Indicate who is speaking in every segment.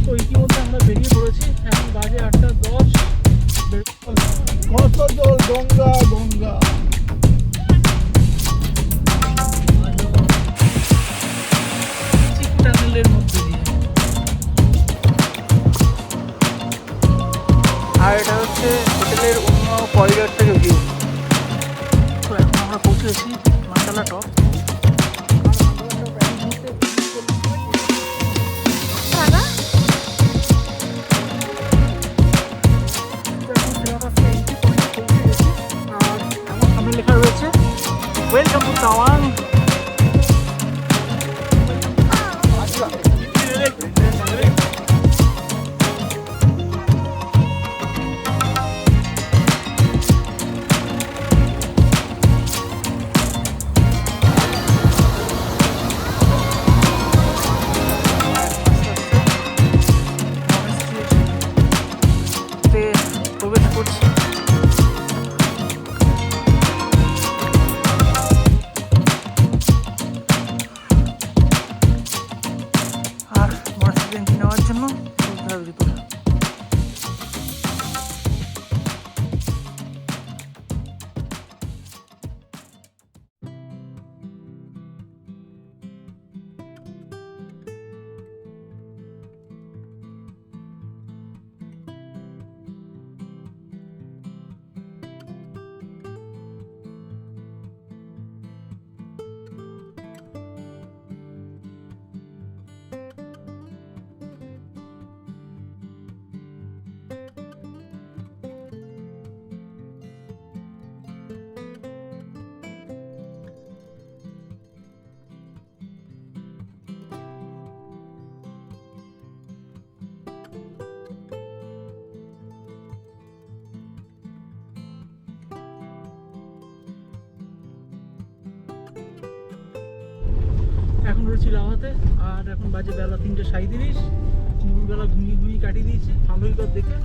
Speaker 1: তো ইতিমধ্যে আমরা বেরিয়ে পড়েছি, এখন বাজে 8:10।
Speaker 2: কত জল, গঙ্গা গঙ্গা।
Speaker 1: টানেলের মধ্যে দিয়ে। আর এটা হচ্ছে হোটেলের অন্য করিডোর থেকে ভিউ। তো এখন আমরা পৌঁছেছি মান্ডালা টপ। লেখা রয়েছে ওয়েলকাম টু তাওয়াং। প্রবেশ করছি। আর মনস্টার এন্ট্রি নেওয়ার জন্য চলতে হবে ভিতরে। এখন রয়েছি লাভাতে, আর এখন বাজে বেলা 3:37। দুপুরবেলা ঘুমিয়ে কাটিয়ে দিয়েছি ভালোই কর দেখে।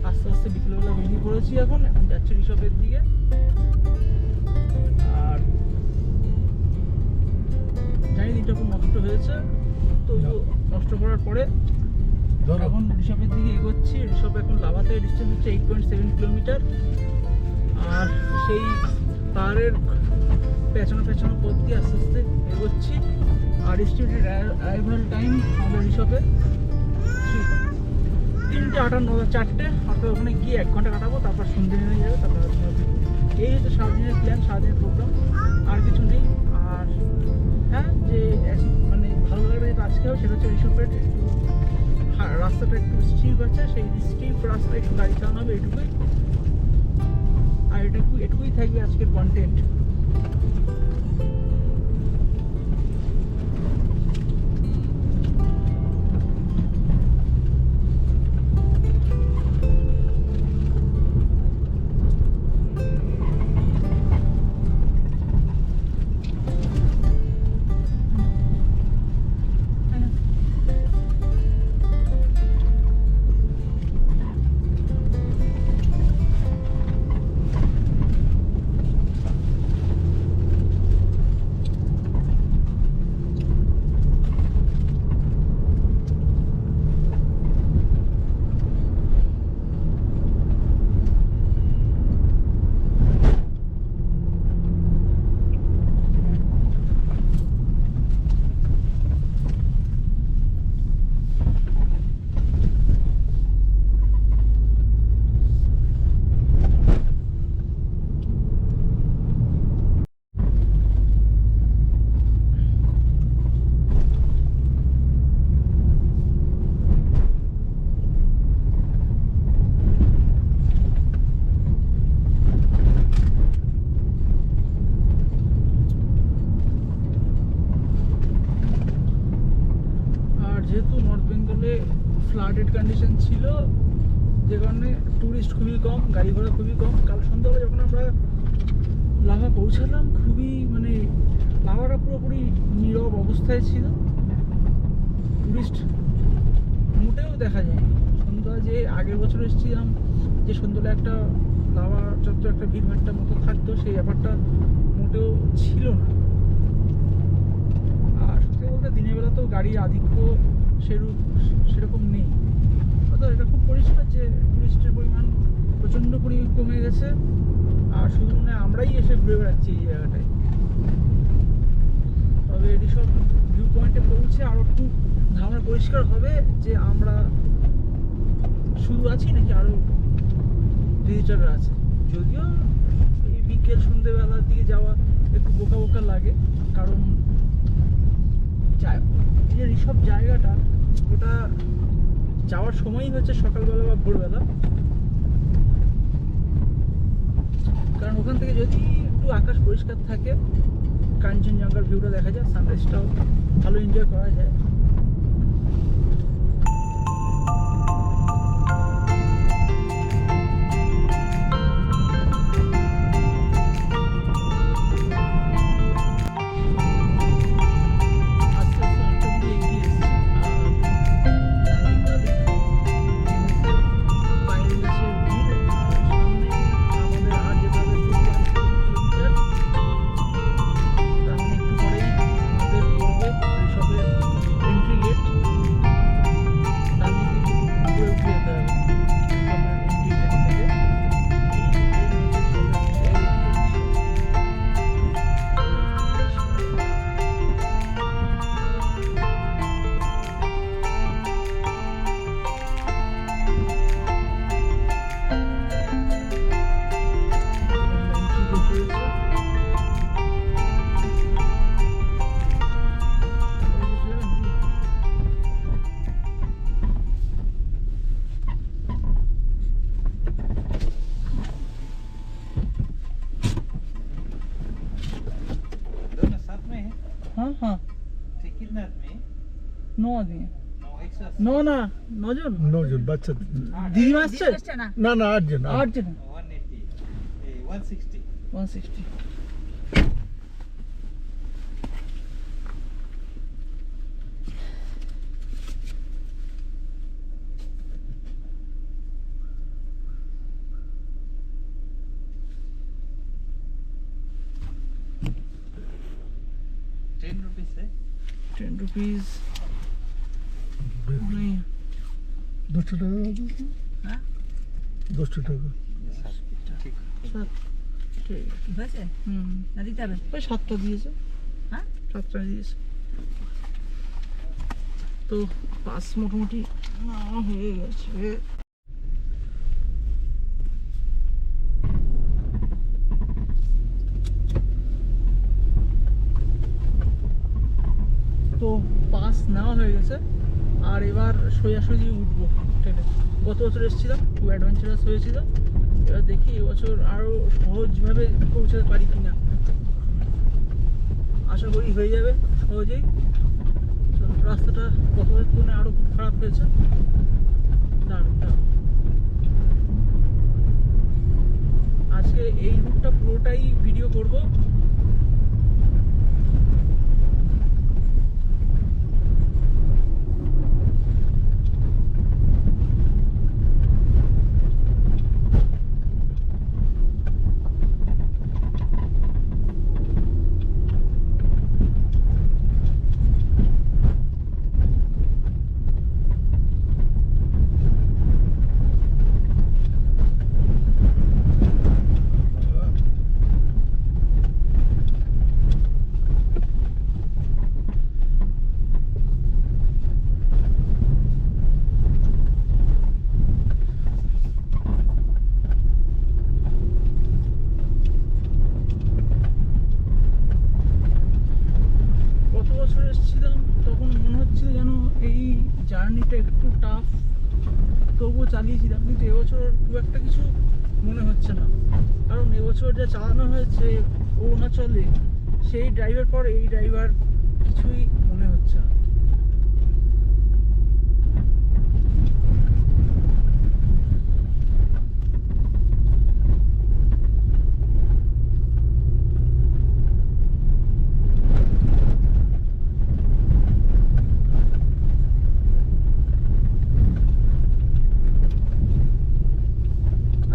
Speaker 1: আস্তে আস্তে বিকেলবেলা বেরিয়ে পড়েছি। এখন যাচ্ছি রিসপের দিকে। আর জানি দিনটা খুব নষ্ট হয়েছে, তো নষ্ট করার পরে এখন রিসপের দিকে এগোচ্ছি। রিসপ এখন লাভাতে ডিস্টেন্স হচ্ছে 8.7 কিলোমিটার। আর সেই পাহাড়ের পেছনে পেছনে পথ দিয়ে আস্তে আস্তে এগোচ্ছি। আর এস্টিমেটেড অ্যারাইভাল টাইম আমাদের রিসপে 3:58, 4টে। অর্থাৎ ওখানে গিয়ে 1 ঘন্টা কাটাবো, তারপর সন্ধ্যে নেমে যাবে, তারপর এই হচ্ছে সারাদিনের প্ল্যান, সারাদিনের প্রোগ্রাম, আর কিছু নেই। আর হ্যাঁ, যে মানে ভালো লাগবে যেটা আজকে হবে সেটা হচ্ছে রিসপের একটু রাস্তাটা একটু স্টিপ আছে, সেই স্টিপ রাস্তায় একটু গাড়ি চালানো হবে, এটুকুই। আর এটুকুই থাকবে আজকের কন্টেন্ট। ফ্লাডেড কন্ডিশন ছিল, যে কারণে টুরিস্ট খুবই কম, গাড়ি ঘোড়া খুবই কম। কাল সন্ধ্যাবেলা যখন আমরা লাভা পৌঁছালাম, খুবই মানে লাভাটা পুরোপুরি নীরব অবস্থায় ছিল, টুরিস্ট মোটেও দেখা যায়নি। সন্ধ্যা যে আগের বছর এসেছিলাম, যে সন্ধ্যাবেলা একটা লাভা চত্বর একটা ভিড়ভাট্টার মতো থাকতো, সেই ব্যাপারটা মোটেও ছিল না। আর সত্যি বলতে দিনের বেলা তো গাড়ির আধিক্য সেরকম নেই। কমে গেছে, আর শুধু মনে হয় আমরাই এসে ঘুরে বেড়াচ্ছি এই জায়গাটায়। তবে এটি সব ভিউ পয়েন্টে পৌঁছে আরও একটু ধারণা পরিষ্কার হবে যে আমরা শুধু আছি নাকি আরও ভিজিটাররা আছে। যদিও এই বিকেল সন্ধ্যেবেলার দিকে যাওয়া একটু বোকা বোকা লাগে, কারণ এই যে এইসব জায়গাটা ওটা যাওয়ার সময়ই হচ্ছে সকালবেলা বা ভোরবেলা, কারণ ওখান থেকে যদি একটু আকাশ পরিষ্কার থাকে কাঞ্চনজঙ্ঘার ভিউটা দেখা যায়, সানরাইজটাও ভালো এনজয় করা যায়। আস্তে আস্তে অনেকটা দূরে এগিয়ে এসেছি, আর বাইরে গাছের ভিড়, আর সামনে আমাদের আর যেতে হবে 2 কিলোমিটার। তার মানে একটু পরেই আমাদের পড়বে রিসর্টের এন্ট্রি গেট। ডান দিকে ঘুরে উঠে যেতে হবে রিসর্টের এন্ট্রি গেট থেকে।
Speaker 3: दोनों साथ में है।
Speaker 1: हाँ हाँ,
Speaker 3: ठीक, कितना आदमी है?
Speaker 1: 9 आदमी है।
Speaker 3: 9 एक साथ।
Speaker 1: 9 না 9 জন।
Speaker 2: 9 জন বাচ্চা।
Speaker 1: দিদিমা আসছে?
Speaker 2: না না 8 জন।
Speaker 1: 8 জন।
Speaker 3: 180 160
Speaker 1: 160।
Speaker 3: ₹10 है।
Speaker 1: 10 रुपीस नहीं।
Speaker 2: 200 টাকা দাও তো।
Speaker 3: हाँ
Speaker 2: 200 টাকা।
Speaker 3: ठीक।
Speaker 1: 7 ঠিক আছে।
Speaker 4: হয়েছে না দিতে হবে?
Speaker 1: ওই 7টা দিয়েছে।
Speaker 4: হ্যাঁ
Speaker 1: 7টা দিয়েছে। তো পাস মোটামুটি হয়ে গেছে। তো পাস নেওয়া হয়ে গেছে, আর এবার সোজাসুজি উঠবো ট্রেনে। গত বছর এসেছিলাম, খুব অ্যাডভেঞ্চারাস হয়েছিল। এবার দেখি এবছর আরও সহজভাবে পৌঁছাতে পারি কিনা। আশা করি হয়ে যাবে সহজেই। তো রাস্তাটা গতবারের তুলনায় আরও খুব খারাপ হয়েছে। দারুণ দারুণ। আজকে এই রুটটা পুরোটাই ভিডিও করব। জার্নিটা একটু টাফ, তবুও চালিয়েছিলাম, কিন্তু এবছর খুব একটা কিছু মনে হচ্ছে না। কারণ এবছর যা চালানো হয়েছে অরুণাচলে, সেই ড্রাইভার পর এই ড্রাইভার কিছুই মনে হচ্ছে না।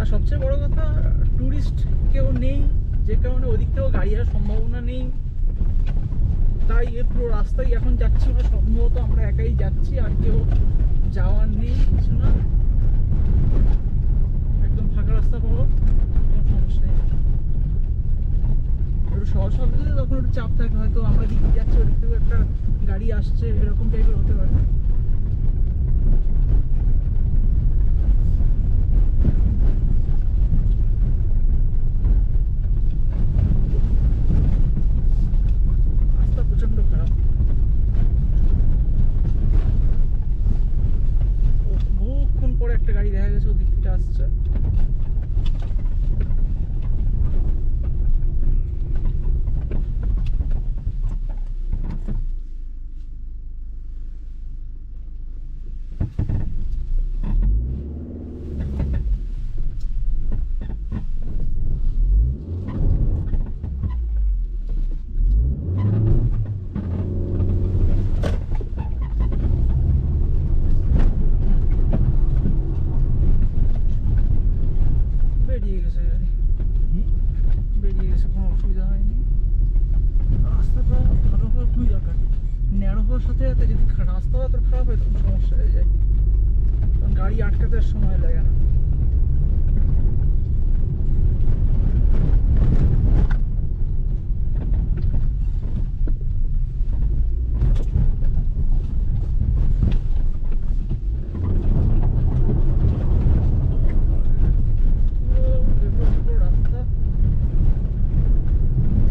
Speaker 1: আর সবচেয়ে বড় কথা, ট্যুরিস্ট কেউ নেই, যে কারণে ওদিক থেকেও গাড়ি আসার সম্ভাবনা নেই। তাই এই পুরো রাস্তায় এখন যাচ্ছি আমরা, সম্ভবত আমরা একাই যাচ্ছি, আর কেউ যাওয়ার নেই কিছু না, একদম ফাঁকা রাস্তা পাবো। শহর শহরে তখন একটু চাপ থাকে, হয়তো আমরা দিকে যাচ্ছি ওদিক থেকে একটা গাড়ি আসছে, এরকম টাইপের হতে পারে। রাস্তা প্রচন্ড খারাপ। বহুক্ষণ পরে একটা গাড়ি দেখা গেছে ওদিক থেকে আসছে। বেরিয়ে গেছে গাড়ি, বেরিয়ে গেছে, কোনো অসুবিধা হয়নি। রাস্তাটা ভালো হওয়ার খুবই দরকার। ন্যারো হওয়ার সাথে সাথে যদি রাস্তা এত খারাপ হয় তখন সমস্যা হয়ে যায়, কারণ গাড়ি আটকাতে আর সময় লাগে না। পুরো পুরো রাস্তা,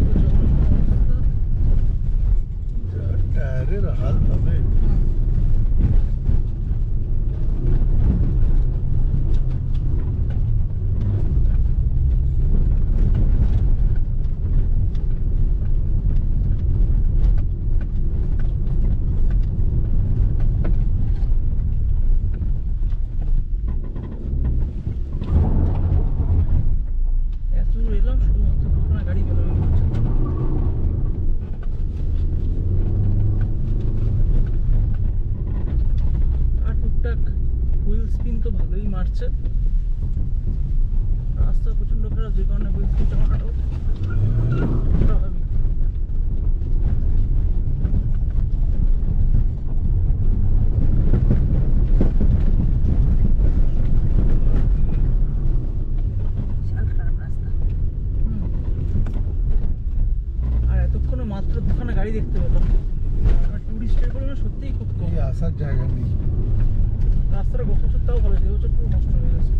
Speaker 1: পুরো জঘন্য অবস্থা।
Speaker 2: টায়ারের হাল হবে।
Speaker 1: এত দূর এলাম শুধুমাত্র দুখানা গাড়ি বেরোবে বলছে। আর টুকটাক হুইল স্পিন তো ভালোই মারছে। রাস্তা প্রচন্ড খারাপ, যে কারণে হুইল স্পিনটা মারাটাও স্বাভাবিক।
Speaker 4: বিশাল খারাপ রাস্তা।
Speaker 1: হুম। আর এতক্ষণে মাত্র দুখানা গাড়ি দেখতে পেলাম। আর টুরিস্টের পরিমাণ সত্যিই খুব কম।
Speaker 2: এই আসার জায়গা নেই।
Speaker 1: রাস্তাটা গত বছর তাও ভালো ছিল, এবছর পুরো নষ্ট হয়ে গেছে।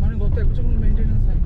Speaker 1: মানে গত এক বছর কোনো মেনটেনেন্স হয়নি।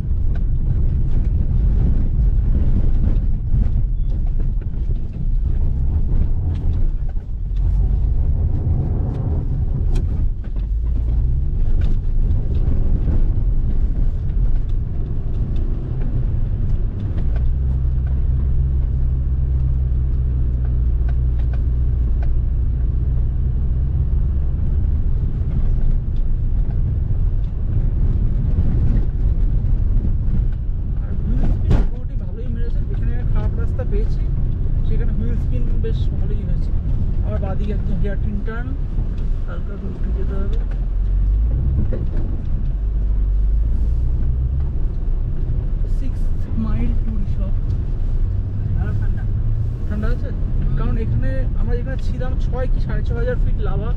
Speaker 1: আর হুইল স্পিন মোটামুটি ভালোই মেরেছে, যেখানে খারাপ রাস্তা পেয়েছি সেখানে হুইল স্পিন বেশ ভালোই হয়েছে। আবার বাদিকে একদম হেয়ার টিন টার্ন, হালকা করে উঠে যেতে হবে। Six mile to resort.
Speaker 4: ভালো ঠান্ডা।
Speaker 1: ঠান্ডা আছে, কারণ এখানে আমরা যেখানে ছিলাম 6 কি 6,500 ফিট লাভা,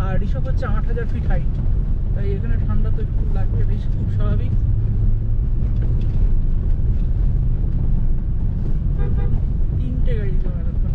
Speaker 1: আর রিসর্ট হচ্ছে 8,000 ফিট হাইট, তাই এখানে ঠান্ডা তো একটু লাগবে, এটাই খুব স্বাভাবিক। তিনটে গাড়ি দিলাম এতক্ষণ।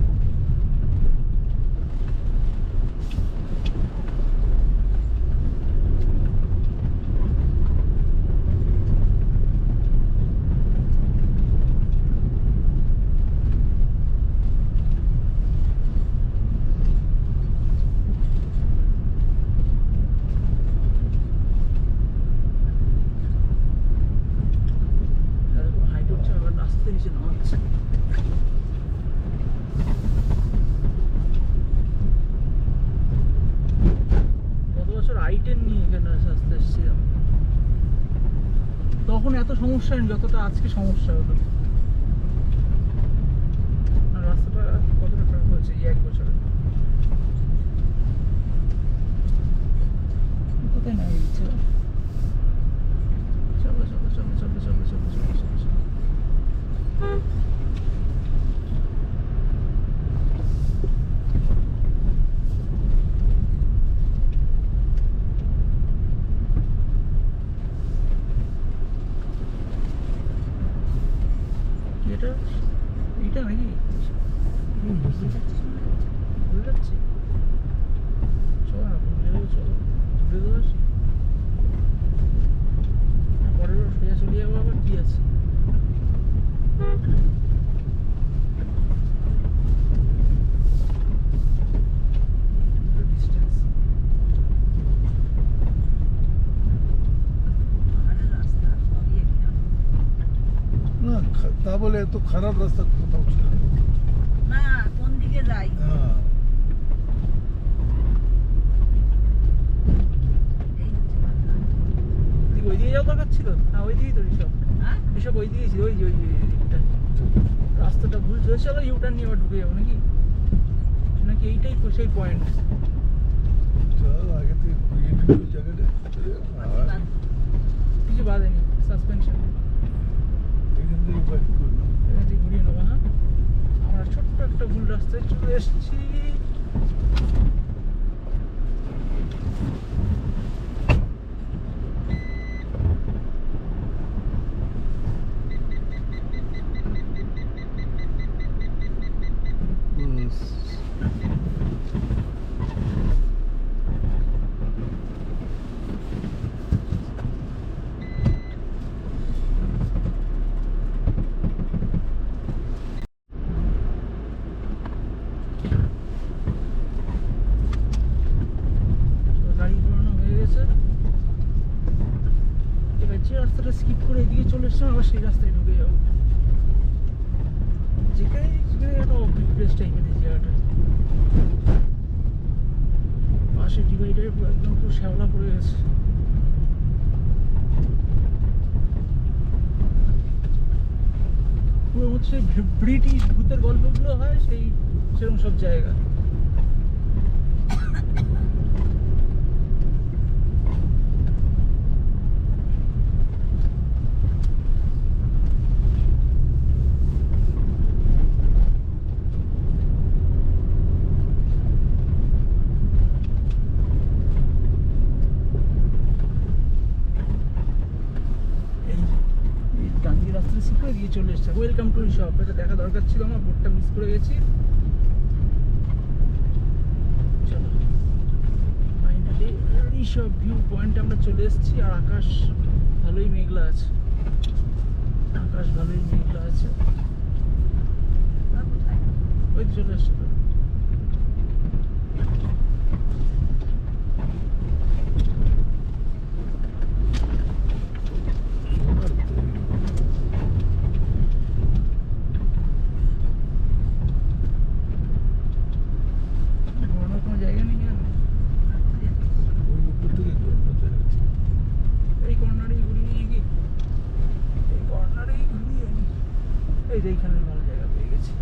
Speaker 1: এরকম হাইট উঠছে, আবার রাস্তা নিচে নামাচ্ছে। গত বছর I-10 নিয়ে এখানে আসতে এসেছিলাম, তখন এত সমস্যা নেই যতটা আজকে সমস্যা হলো। আর রাস্তাটা কতটা খারাপ হয়েছে এই এক বছরে। কোথায় না গেছে, চলো চলো চলো চলো চলো চলো চলো চলো চলো। এটা ঘুরে দেবো আসি। পরের বার সোজা চলে যাবো, আবার কি আছে। ডিস্টেন্স
Speaker 4: পাহাড়ের রাস্তা সবই একদম।
Speaker 2: না তা বলে এত খারাপ রাস্তা কোথাও ছিল না।
Speaker 4: না কোন দিকে যাই
Speaker 2: হ্যাঁ
Speaker 4: এই হচ্ছে কথা।
Speaker 1: তুই ওই দিকে যাওয়া দরকার ছিল। হ্যাঁ ওই দিকেই তো ঋষভ।
Speaker 4: হ্যাঁ
Speaker 1: ঋষভ ওই দিকেই ছিল, ওই যে ওই দিকটা। রাস্তাটা ভুল চলে, চলো ইউটার্ন নিয়ে আবার ঢুকে যাবো নাকি, নাকি এইটাই তো সেই পয়েন্ট।
Speaker 2: চল আগে থেকে ঘুরিয়ে নিবি ওই জায়গাটা আর
Speaker 1: কিছু বাদেনি, সাসপেনশন
Speaker 2: এখান থেকে বাইক করলাম।
Speaker 1: এখান থেকে ঘুরিয়ে নেবো। হ্যাঁ আমরা ছোট্ট একটা ভুল রাস্তায় চলে এসেছি।
Speaker 2: ব্যাস।
Speaker 1: তো গাড়ি ঘোরানো হয়ে গেছে। এবার যে রাস্তাটা স্কিপ করে এদিকে চলে এসছিলাম, আবার সেই রাস্তায় ঢুকে যাবো। যেখানে যেখানে একটা অফবিট প্লেস টাইপের এই জায়গাটা, পাশে ডিভাইডারে পুরো একদম পুরো শ্যাওলা পড়ে গেছে। পুরো হচ্ছে ব্রিটিশ ভূতের গল্পগুলো হয় সেই সেরকম সব জায়গা। এই এই গান্ধী রাস্তা শিখে দিয়ে চলে এসছে। ওয়েলকাম টু ঋষভ, এটা দেখা দরকার ছিল আমার, বোর্ডটা মিস করে গেছি। চলো ফাইনালি ঋষভ ভিউ পয়েন্টে আমরা চলে এসেছি। আর আকাশ ভালোই মেঘলা আছে, আকাশ ভালোই মেঘলা আছে।
Speaker 4: ওরা কোথায়
Speaker 1: ওই তো চলে এসছে তো।
Speaker 2: সোনার তৈরি।
Speaker 1: ঘোরানোর কোনো জায়গা নেই আর।
Speaker 2: ওই উপর থেকে ঘোরানো যাচ্ছে।
Speaker 1: এই কর্নারেই ঘুরিয়ে নিয়ে কি, এই কর্নারেই ঘুরিয়ে নি। এই যে এইখানে ভালো জায়গা পেয়ে গেছি।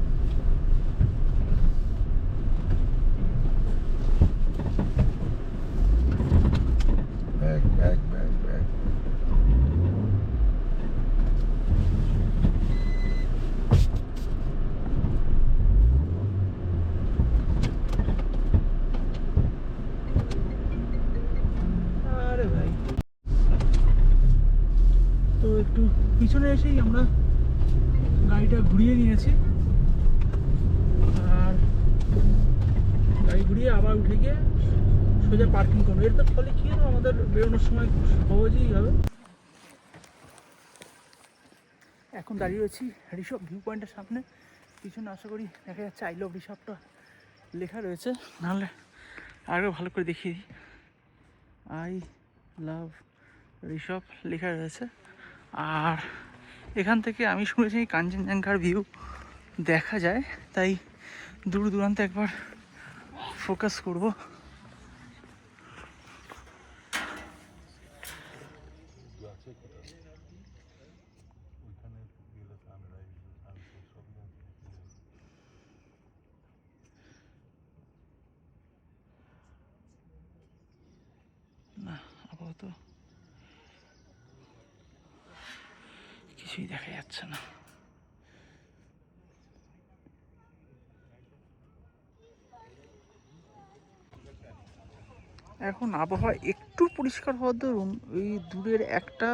Speaker 2: Back back back back.
Speaker 1: আরে ভাই, তো একটু পিছনে এসেই আমরা গাড়িটা ঘুরিয়ে নিয়েছি। আর গাড়ি ঘুরিয়ে আবার উঠে গিয়ে সোজা পার্কিং করবো। এর তো ফলে কি হলো, আমাদের বেরোনোর সময় খুব সহজেই হবে। এখন দাঁড়িয়ে রয়েছি ঋষভ ভিউ পয়েন্টের সামনে। পিছনে আশা করি দেখা যাচ্ছে আই লাভ ঋষভটা লেখা রয়েছে, নাহলে আরও ভালো করে দেখিয়ে দিই। আই লাভ ঋষভ লেখা রয়েছে। আর এখান থেকে আমি শুনেছি কাঞ্চনজঙ্ঘার ভিউ দেখা যায়, তাই দূর দূরান্তে একবার ফোকাস করব। না আপাতত কিছুই দেখা যাচ্ছে না। এখন আবহাওয়া একটু পরিষ্কার হওয়ার দরুন ওই দূরের একটা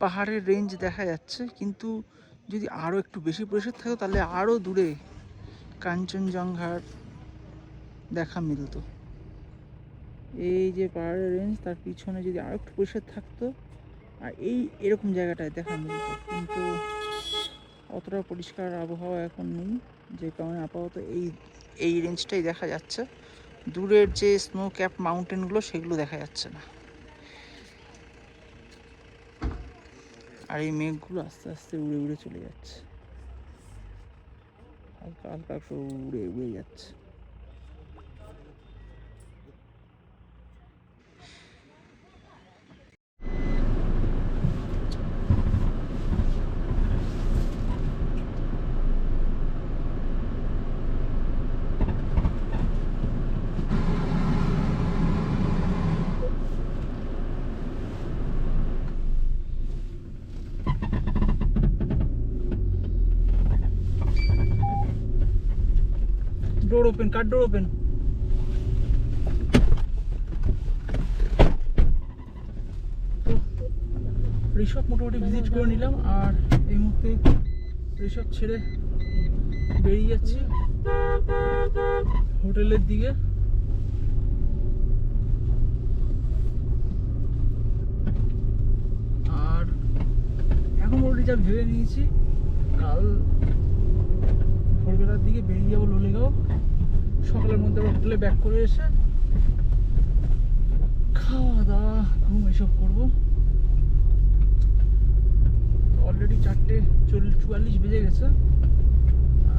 Speaker 1: পাহাড়ের রেঞ্জ দেখা যাচ্ছে, কিন্তু যদি আরও একটু বেশি পরিষ্কার থাকতো তাহলে আরও দূরে কাঞ্চনজঙ্ঘার দেখা মিলতো। এই যে পাহাড়ের রেঞ্জ, তার পিছনে যদি আর একটু পরিষ্কার থাকতো, আর এই এরকম জায়গাটায় দেখা মিলত, কিন্তু অতটা পরিষ্কার আবহাওয়া এখন নেই, যে কারণে আপাতত এই রেঞ্জটাই দেখা যাচ্ছে। দূরের যে স্নো ক্যাপ মাউন্টেনগুলো সেগুলো দেখা যাচ্ছে না। আর এই মেঘগুলো আস্তে আস্তে উড়ে উড়ে চলে যাচ্ছে, হালকা হালকা করে উড়ে উড়ে যাচ্ছে। Door open, cut door open. Rishabh মোটামুটি ভিজিট করে নিলাম, আর এই মুহূর্তে ঋষভ ছেড়ে বেরিয়ে যাচ্ছি হোটেলের দিকে। আর এখন অলরেডি যা ভেবে নিয়েছি, কাল ভোরবেলার দিকে বেরিয়ে যাবো লোলেগাঁও। সকালের মধ্যে আবার হোটেলে ব্যাক করে এসে খাওয়া দাওয়া ঘুম এসব করবো। অলরেডি 4:44 বেজে গেছে,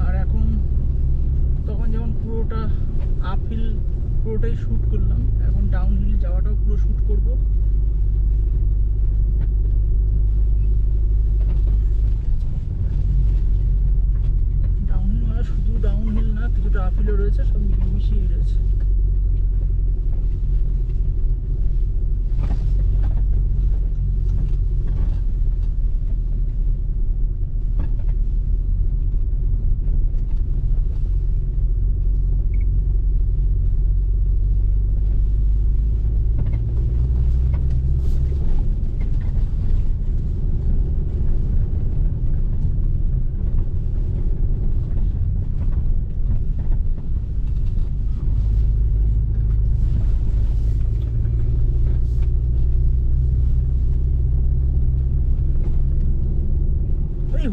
Speaker 1: আর এখন তখন যেমন পুরোটা আপ হিল পুরোটাই শ্যুট করলাম, এখন ডাউন হিল যাওয়াটাও পুরো শ্যুট করব। ডাউন হিল মানে শুধু ডাউন হিল না, কিছুটা আপ হিলও রয়েছে, সব মিশিয়ে রয়েছে।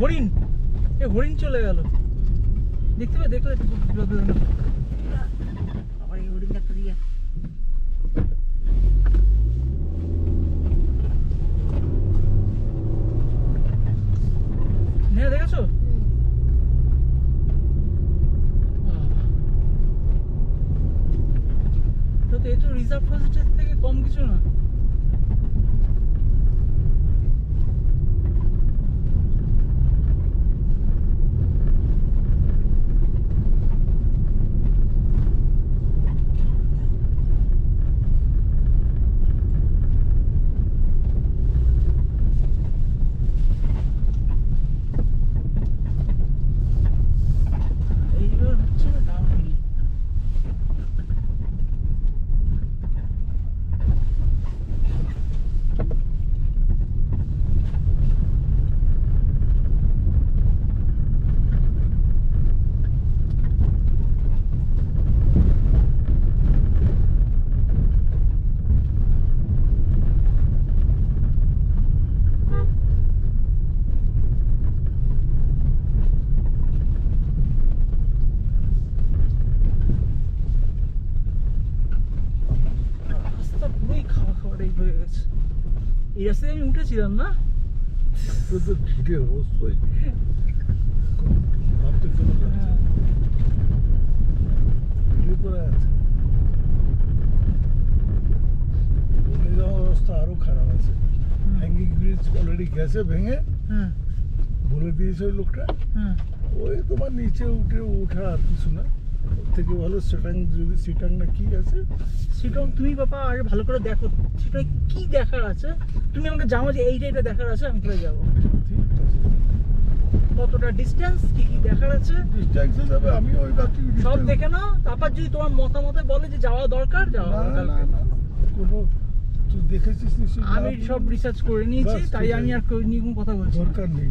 Speaker 1: হরিণ, এ হরিণ চলে গেল, দেখতে পাই, দেখলে
Speaker 4: আবার এই হরিণ দেখতে দিয়ে
Speaker 1: হ্যাঁ দেখেছো? তো এই তো রিজার্ভ ফরেস্টের থেকে কম কিছু না। এইবার হচ্ছে ডাউনহিল। রাস্তা পুরোই খাওয়া খাওয়ার এই হয়ে গেছে। এই রাস্তায় আমি উঠেছিলাম না,
Speaker 2: তো তো ঢিকে অবশ্যই ভাবতে কেমন লাগছে, ভিড় করে আছে। লোলেগাঁও অবস্থা আরো খারাপ আছে। হ্যাঙ্গিং ব্রিজ অলরেডি গেছে ভেঙে,
Speaker 1: হ্যাঁ
Speaker 2: বলে দিয়েছে ওই লোকটা।
Speaker 1: হ্যাঁ।
Speaker 2: ওই তোমার নিচে ওঠা আর কিছু না, ওর থেকে ভালো সিটাং, যদি সিটাং না কি আছে
Speaker 1: সিটং, তুমি বাবা আগে ভালো করে দেখো সিটং কি দেখার আছে। তুমি আমাকে জানো যে এইটা এটা দেখার আছে, আমি কোথায় যাবো,
Speaker 2: ঠিক আছে,
Speaker 1: কতটা ডিস্টেন্স, কি কি দেখার আছে
Speaker 2: ডিস্ট্যান্সে যাবে। আমি ওই বাকি
Speaker 1: সব দেখে নাও, তারপর যদি তোমার মতামতে বলে যে যাওয়া দরকার, যাওয়া
Speaker 2: না
Speaker 1: দরকার।
Speaker 2: না না কোনো তুই দেখেছিস নিশ্চয়ই,
Speaker 1: আমি সব রিসার্চ করে নিয়েছি,
Speaker 2: বাস,
Speaker 1: তাই
Speaker 2: ঠিক
Speaker 1: আমি
Speaker 2: আছে।
Speaker 1: আর কেউ নিয়ে কোনো কথা বলছি না।
Speaker 2: দরকার নেই,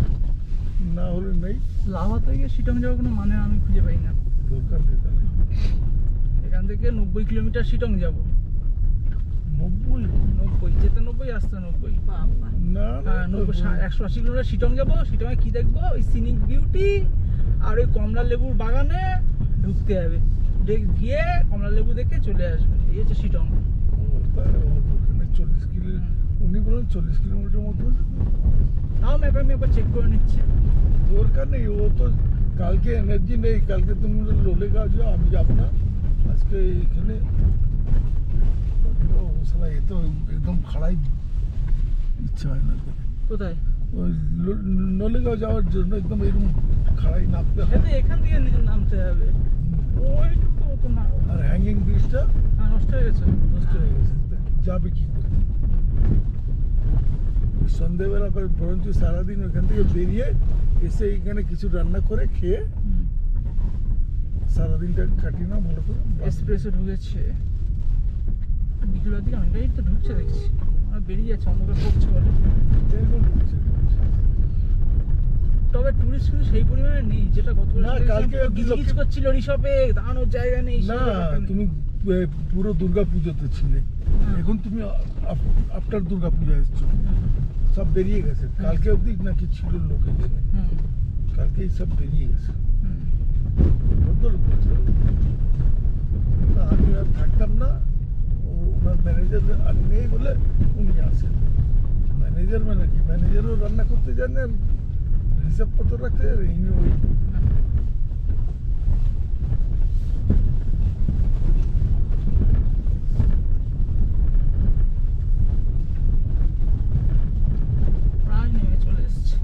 Speaker 2: না হলে নেই,
Speaker 1: লাভাতে গিয়ে সিটং যাওয়ার কোনো মানে আমি খুঁজে পাই না।
Speaker 2: দরকার নেই তাহলে।
Speaker 1: এখান থেকে 90 কিলোমিটার সিটং যাব, 95 আসতে 90।
Speaker 4: বাবা
Speaker 2: না না
Speaker 1: হ্যাঁ 180 কিলোমিটার শিটং যাবো, শিটংয়ে কি দেখবো? ওই সিনিক বিউটি আর ওই কমলা লেবুর বাগানে ঢুকতে হবে, গিয়ে কমলা লেবু দেখে চলে আসবে, এই হচ্ছে শিটং।
Speaker 2: তাই ওখানে 40 কিলো, উনি বলেন 40 কিলোমিটার মতো আছে।
Speaker 1: তাও ম্যাপে আমি একবার চেক করে নিচ্ছি।
Speaker 2: দরকার নেই, ও তো কালকে এনার্জি নেই, কালকে তুমি লোলেগাঁও যাও, আমি যাবো না আজকে এখানে। এ তো একদম খাড়াই, ইচ্ছা হয় না।
Speaker 1: কোথায়?
Speaker 2: ওই লোলেগাঁও যাওয়ার জন্য একদম এরকম খাড়াই নামতে হয়।
Speaker 1: সেটা এখান থেকে নামতে হবে, ওই তো না।
Speaker 2: আর হ্যাঙ্গিং ব্রিজটা
Speaker 1: হ্যাঁ নষ্ট হয়ে গেছে।
Speaker 2: নষ্ট হয়ে গেছে, যাবে কি করে? সন্ধ্যেবেলা বরঞ্চ সারাদিন ওখান থেকে বেরিয়ে এসে এখানে কিছু রান্না করে খেয়ে সারাদিনটা কাটিয়ে না ভালো করে।
Speaker 1: এক্সপ্রেসে ঢুকেছে বিকেলের দিকে, অনেকটাই তো ঢুকছে দেখছি। আমরা বেরিয়ে যাচ্ছে, অন্ধকার পড়ছে বলে। তবে টুরিস্ট কিন্তু সেই পরিমাণে নেই যেটা গত
Speaker 2: না, কালকে
Speaker 1: গিজগিজ করছিল রিসপে, দাঁড়ানোর জায়গা নেই।
Speaker 2: না, তুমি পুরো দুর্গা পুজোতে ছিলে, এখন তুমি আফটার দুর্গা পূজা এসছো, সব বেরিয়ে গেছে। কালকে অবধি নাকি ছিল লোক এখানে, কালকে সব বেরিয়ে গেছে। ভদ্রলোক বলছে, না, আমি আর থাকতাম না, ওনার ম্যানেজার আর নেই বলে উনি আসেন। ম্যানেজার মানে কি, ম্যানেজারও রান্না করতে জানেন, হিসাব পত্র রাখতে জানেন, ইনি ওই
Speaker 1: প্রায় নেমে চলে এসছে।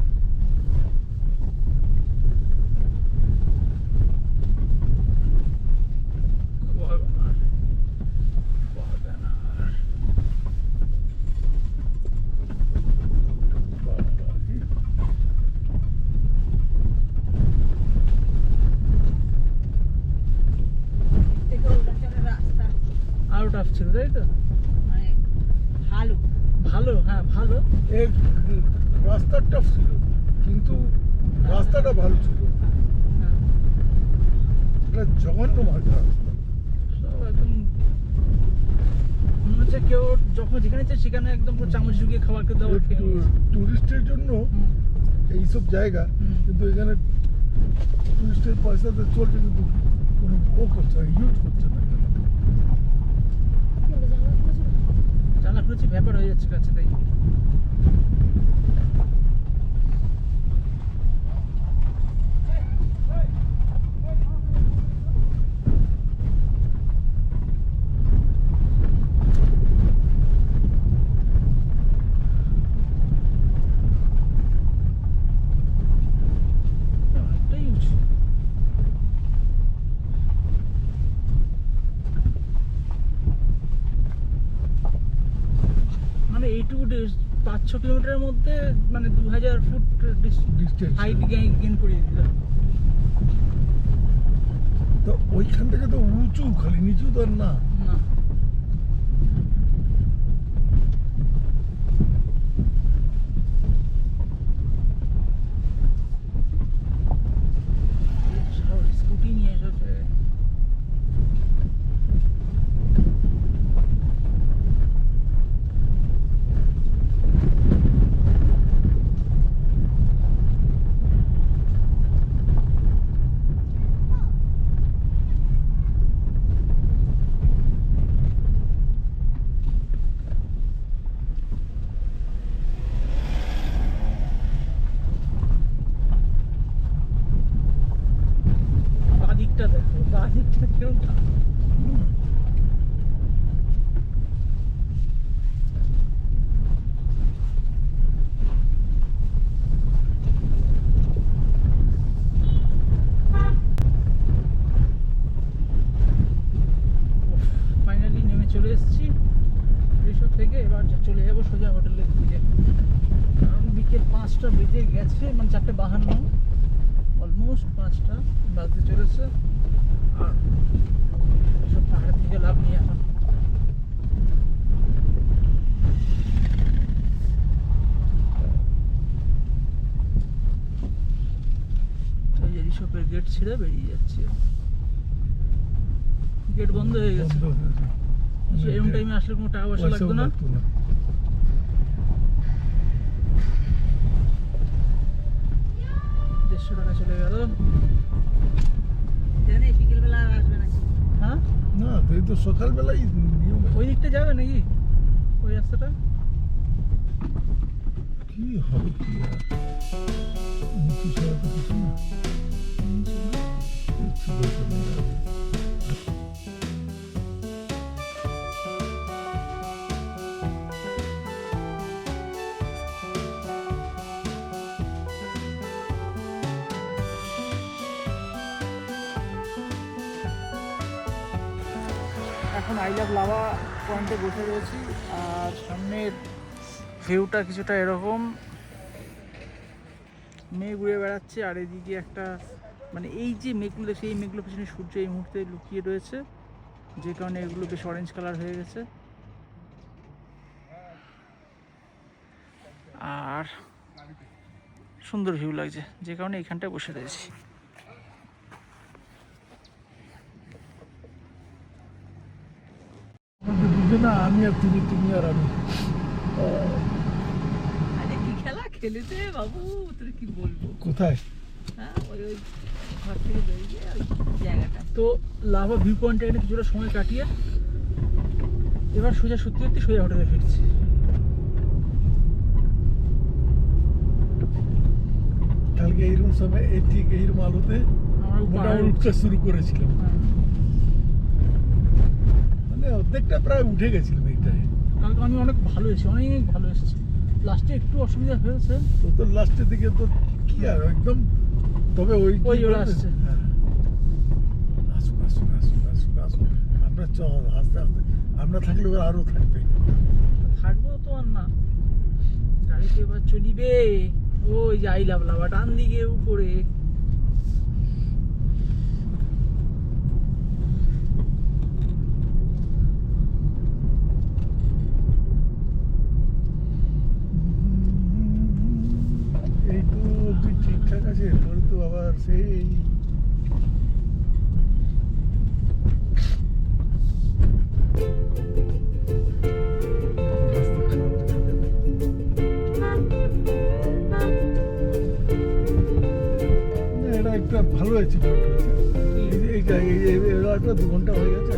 Speaker 4: থেকে অরুণাচলের রাস্তা
Speaker 1: আরো টাফ ছিল তাই তো?
Speaker 4: মানে ভালো।
Speaker 1: ভালো, হ্যাঁ ভালো।
Speaker 2: এক রাস্তা টাফ ছিল, কিন্তু রাস্তাটা ভালো ছিল।
Speaker 1: হ্যাঁ,
Speaker 2: এটা জঘন্য মার্কা রাস্তা।
Speaker 1: সব একদম মনে হচ্ছে কেউ যখন যেখানে ইচ্ছে সেখানে একদম পুরো চামচ ঢুকিয়ে খাবার খেতে দেওয়া খেয়ে নিয়েছে।
Speaker 2: টুরিস্টের জন্য
Speaker 1: হুম,
Speaker 2: এইসব জায়গা,
Speaker 1: হুম।
Speaker 2: কিন্তু এখানে টুরিস্টের পয়সাতে চলছে, কিন্তু কোনো ও করছে না, ইউজ করছে না।
Speaker 1: জানলা খুলেছি, ব্যাপার হয়ে যাচ্ছে কাছে তাই। অনেকটাই উঁচু। মানে এইটুকু 5-6 কিলোমিটারের মধ্যে মানে 2000 ফুট
Speaker 2: ডিস্টেন্স
Speaker 1: হাইট গেইন করিয়ে দিল।
Speaker 2: তো ওইখান থেকে তো উঁচু, খালি নিচু তো আর না।
Speaker 1: না, স্কুটি নিয়ে এসেছে। বাদিকটা দেখো, বাদিকটা কিরকম ঠান্ডা। ফাইনালি নেমে চলে এসেছি রিসোর্ট থেকে। এবার চলে যাবো সোজা হোটেলের দিকে, কারণ বিকেল 5টা বেজে গেছে, মানে 4:52, অলমোস্ট 5টা বাজতে চলেছে। আর এসব পাহাড়ের থেকে লাভ নিয়ে এখন এই যে রিসোর্টের গেট ছেড়ে বেরিয়ে যাচ্ছে। গেট বন্ধ হয়ে গেছে।
Speaker 2: বন্ধ হয়ে গেছে।
Speaker 1: এরকম টাইমে আসলে কোনো টাকা পয়সা
Speaker 2: পয়সাও
Speaker 1: লাগতো না।
Speaker 2: লাগতো না।
Speaker 1: 150 টাকা চলে গেল।
Speaker 4: জানি বিকেলবেলা আর আসবে নাকি?
Speaker 1: হ্যাঁ,
Speaker 2: না তো এই তো সকালবেলাই নিয়ম
Speaker 1: ওই দিকটা যাবে নাকি ওই রাস্তাটা?
Speaker 2: কি হবে কি আর নিচু ছাড়া তো কিছু না কিচ্ছু দরকার নেই আর।
Speaker 1: এখন আই লাভ লাভা পয়েন্টে বসে রয়েছি, আর সামনের ভিউটা কিছুটা এরকম, মেঘ উড়ে বেড়াচ্ছে, আর এদিকে একটা মানে এই যে মেঘগুলো, সেই মেঘগুলো পিছনে সূর্য এই মুহূর্তে লুকিয়ে রয়েছে, যে কারণে এগুলো বেশ অরেঞ্জ কালার হয়ে গেছে। আর সুন্দর ভিউ লাগছে, যে কারণে এইখানটায় বসে রয়েছি।
Speaker 2: আমাদের দুজনে না, আমি আর তুমি, তুমি আর আমি।
Speaker 4: আরে কি খেলা খেলেছে বাবু, তোর কি বলবো।
Speaker 2: কোথায়?
Speaker 4: হ্যাঁ ওই ওই ঘর থেকে বেরিয়ে ওই জায়গাটা।
Speaker 1: তো লাভা ভিউ পয়েন্টে এখানে কিছুটা সময় কাটিয়ে এবার সোজা সত্যি সত্যি সোজা হোটেলে ফিরছি।
Speaker 2: কালকে এইরকম সময় এই ঠিক এইরকম আলোতে
Speaker 1: আমরা
Speaker 2: মোটামুটি উঠতে শুরু করেছিলাম, মানে অর্ধেকটা প্রায় উঠে গেছিলাম এইটাই।
Speaker 1: কালকে আমি অনেক ভালো এসেছি, অনেক ভালো এসেছি। লাস্টে একটু অসুবিধা হয়েছে।
Speaker 2: তো তোর লাস্টের দিকে তো কি আর একদম, তবে ওই
Speaker 1: ওই ওরা আসছে।
Speaker 2: হ্যাঁ। আসুক আসুক আসুক আসুক আসুক, আমরা চল আস্তে আস্তে, আমরা থাকলে ওরা আরো থাকবে।
Speaker 1: থাকবো তো আর না, গাড়িতে এবার চলিবে। ওই যে আই লাভ লাভা ডান দিকে উপরে।
Speaker 2: এই তো তুই ঠিকঠাক আছে, এরপরে তো আবার সেই না, এটা একটা ভালো হয়েছে, এইটা 2 ঘন্টা হয়ে গেছে।